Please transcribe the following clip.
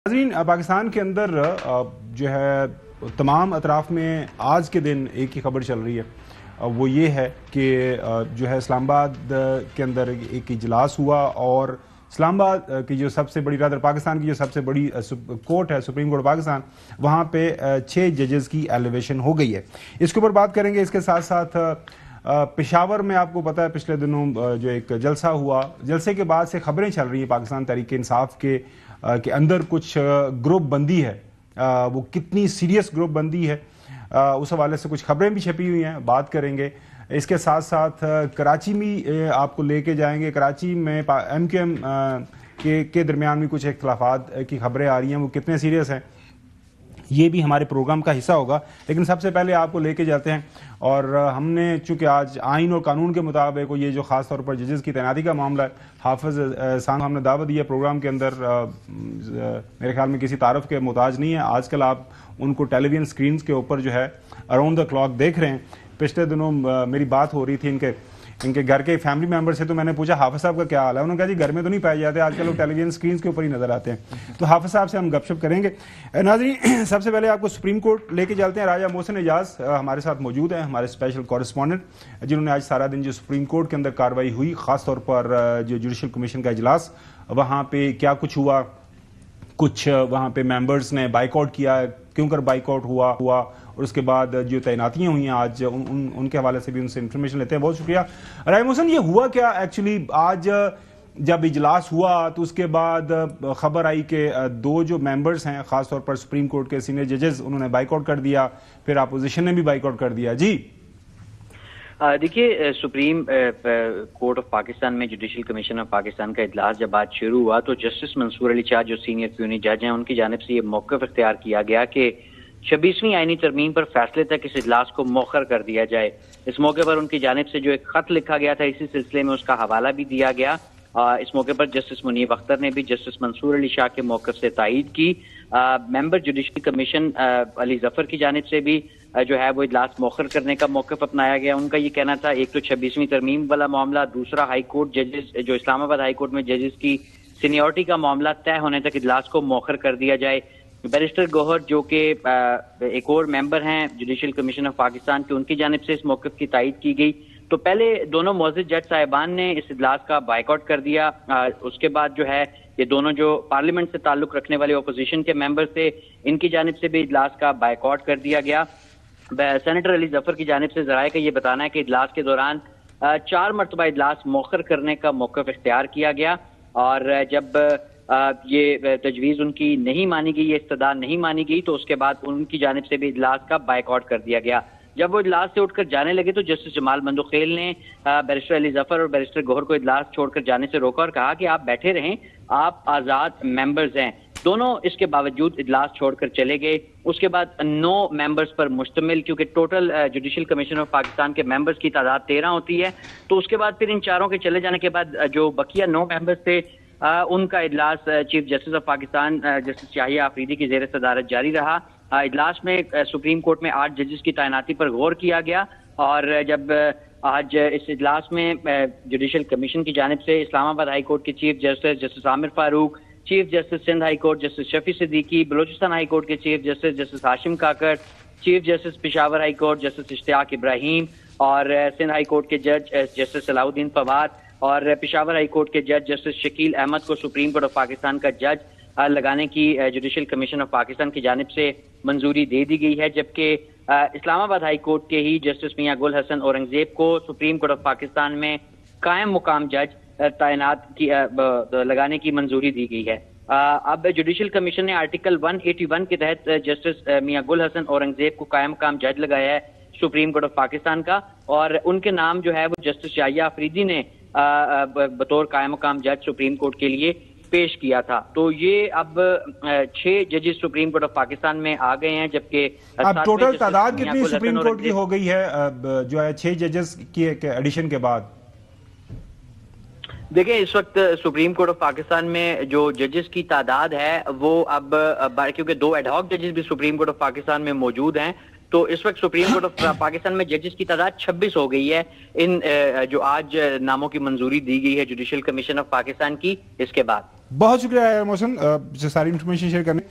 नाज़रीन, पाकिस्तान के अंदर जो है तमाम अतराफ़ में आज के दिन एक ही खबर चल रही है। वो ये है कि जो है इस्लामाबाद के अंदर एक इजलास हुआ और इस्लामाबाद की जो सबसे बड़ी रादर पाकिस्तान की जो सबसे बड़ी कोर्ट है, सुप्रीम कोर्ट पाकिस्तान, वहाँ पे 6 जजेस की एलिवेशन हो गई है। इसके ऊपर बात करेंगे। इसके साथ साथ पेशावर में आपको पता है पिछले दिनों जो एक जलसा हुआ, जलसे के बाद से खबरें चल रही हैं पाकिस्तान तहरीक इंसाफ के अंदर कुछ ग्रुप बंदी है। वो कितनी सीरियस ग्रुप बंदी है उस हवाले से कुछ खबरें भी छपी हुई हैं, बात करेंगे। इसके साथ साथ कराची में आपको लेके जाएंगे। कराची में MQM के दरमियान भी कुछ इख्तलाफात की खबरें आ रही हैं, वो कितने सीरियस हैं ये भी हमारे प्रोग्राम का हिस्सा होगा। लेकिन सबसे पहले आपको लेके जाते हैं और हमने चूंकि आज आइन और कानून के मुताबिक ये जो ख़ास तौर पर जजेस की तैनाती का मामला है, हाफिज एहसान हमने दावत दिया प्रोग्राम के अंदर, मेरे ख्याल में किसी तारफ़ के मोहताज नहीं है। आजकल आप उनको टेलीविजन स्क्रीन के ऊपर जो है अराउंड द क्लॉक देख रहे हैं। पिछले दिनों मेरी बात हो रही थी इनके घर के फैमिली मेंबर से, तो मैंने पूछा हाफिज साहब का क्या हाल है। उन्होंने कहा जी घर में तो नहीं पाए जाते, आजकल लोग टेलीविजन स्क्रीन के ऊपर ही नजर आते हैं। तो हाफिज साहब से हम गपशप करेंगे। नाज़रीन, सबसे पहले आपको सुप्रीम कोर्ट लेके चलते हैं। राजा मोहसिन एजाज हमारे साथ मौजूद हैं, हमारे स्पेशल कॉरेस्पॉन्डेंट, जिन्होंने आज सारा दिन जो सुप्रीम कोर्ट के अंदर कार्रवाई हुई, खासतौर पर जो जुडिशल कमीशन का इजलास, वहाँ पे क्या कुछ हुआ, कुछ वहाँ पे मेंबर्स ने बाइकआउट किया, क्यों कर बाइकआउट हुआ और उसके बाद जो तैनातियां हुई हैं आज उनके हवाले से भी उनसे इंफॉर्मेशन लेते हैं। बहुत शुक्रिया। राय मोहसिन, ये हुआ क्या एक्चुअली? आज जब इजलास हुआ तो उसके बाद खबर आई कि 2 जो मेंबर्स हैं खासतौर पर सुप्रीम कोर्ट के सीनियर जजेस, उन्होंने बाइकआउट कर दिया, फिर अपोजिशन ने भी बाइकआउट कर दिया। जी देखिए, सुप्रीम कोर्ट ऑफ पाकिस्तान में जुडिशल कमीशन ऑफ पाकिस्तान का इजलास जब आज शुरू हुआ तो जस्टिस मंसूर अली शाह जो सीनियर प्यूनी जज हैं, उनकी जानिब से ये मौक़िफ़ इख्तियार किया गया कि 26वीं आईनी तरमीम पर फैसले तक इस इजलास को मौखर कर दिया जाए। इस मौके पर उनकी जानिब से जो एक खत लिखा गया था, इसी सिलसिले में उसका हवाला भी दिया गया। इस मौके पर जस्टिस मुनीब अख्तर ने भी जस्टिस मंसूर अली शाह के मौक़िफ़ से तायीद की। Member judicial commission Ali Zafar की जानिब से भी जो है वो इजलास मौखर करने का मौक़िफ़ अपनाया गया। उनका ये कहना था, एक तो 26वीं तरमीम वाला मामला, दूसरा हाई कोर्ट जजेस जो इस्लामाबाद हाई कोर्ट में जजेस की सीनियरिटी का मामला तय होने तक इजलास को मौखर कर दिया जाए। बैरिस्टर गौहर जो कि एक और मेंबर हैं जुडिशल कमीशन ऑफ पाकिस्तान के, उनकी जानिब से इस मौक़िफ़ की तायीद की गई। तो पहले दोनों मोअज़्ज़िज़ जज साहिबान ने इस इजलास का बाइकआउट कर दिया। उसके बाद जो है ये दोनों जो पार्लियामेंट से ताल्लुक़ रखने वाले अपोजिशन के मेंबर थे, इनकी जानिब से भी इजलास का बाइकआउट कर दिया गया। सेनेटर अली जफर की जानिब से ज़राए का ये बताना है कि इजलास के दौरान 4 मरतबा इजलास मौखर करने का मौक़िफ़ इख्तियार किया गया और जब ये तजवीज़ उनकी नहीं मानी गई, ये इस्तदा नहीं मानी गई, तो उसके बाद उनकी जानिब से भी इजलास का बाइकआउट कर दिया गया। जब वो इजलास से उठकर जाने लगे तो जस्टिस जमाल बंदुखेल ने बैरिस्टर अली जफर और बैरिस्टर गौहर को इजलास छोड़कर जाने से रोका और कहा कि आप बैठे रहें, आप आज़ाद मेंबर्स हैं। दोनों इसके बावजूद इजलास छोड़कर चले गए। उसके बाद 9 मेंबर्स पर मुश्तमिल, क्योंकि total judicial commission of Pakistan के मेंबर्स की तादाद 13 होती है, तो उसके बाद फिर इन चारों के चले जाने के बाद जो बकिया 9 मेंबर्स थे उनका इजलास chief justice of Pakistan justice Shahiya Afridi की ज़ेर सदारत जारी रहा। इजलास में सुप्रीम कोर्ट में 8 जजेस की तैनाती पर गौर किया गया और जब आज इस इजलास में जुडिशल कमीशन की जानिब से इस्लामाबाद हाई कोर्ट के chief justice justice Aamir Farooq, chief justice Sindh high court justice Shafi Siddiqui, Balochistan high court के chief justice justice Hashim Kakar, chief justice Peshawar high court justice Ishtiaq Ibrahim और सिंध हाई कोर्ट के जज जस्टिस सलाउद्दीन फवाद और पेशावर हाई कोर्ट के जज जस्टिस शकील अहमद को सुप्रीम कोर्ट ऑफ पाकिस्तान का जज लगाने की जुडिशल कमीशन ऑफ पाकिस्तान की जानिब से मंजूरी दे दी गई है। जबकि इस्लामाबाद हाई कोर्ट के ही जस्टिस मियां गुल हसन औरंगजेब को सुप्रीम कोर्ट ऑफ पाकिस्तान में कायम मुकाम जज तैनात की लगाने की मंजूरी दी गई है। अब जुडिशल कमीशन ने आर्टिकल 181 के तहत जस्टिस मियां गुल हसन औरंगजेब को कायम मुकाम जज लगाया है सुप्रीम कोर्ट ऑफ पाकिस्तान का, और उनके नाम जो है वो जस्टिस शाहिया आफरीदी ने बतौर कायम मुकाम जज सुप्रीम कोर्ट के लिए पेश किया था। तो ये अब 6 जजेस सुप्रीम कोर्ट ऑफ पाकिस्तान में आ गए हैं, जबकि अब टोटल तादाद कितनी सुप्रीम कोर्ट की हो गई है जो है 6 जजेस की एडिशन के बाद? देखिए, इस वक्त सुप्रीम कोर्ट ऑफ पाकिस्तान में जो जजेस की तादाद है वो अब क्योंकि 2 एडहॉक जजेस भी सुप्रीम कोर्ट ऑफ पाकिस्तान में मौजूद हैं, तो इस वक्त सुप्रीम कोर्ट ऑफ पाकिस्तान में जजेस की तादाद 26 हो गई है। इन जो आज नामों की मंजूरी दी गई है जुडिशल कमीशन ऑफ पाकिस्तान की, इसके बाद बहुत शुक्रिया मोहसिन सारी इंफॉर्मेशन शेयर करने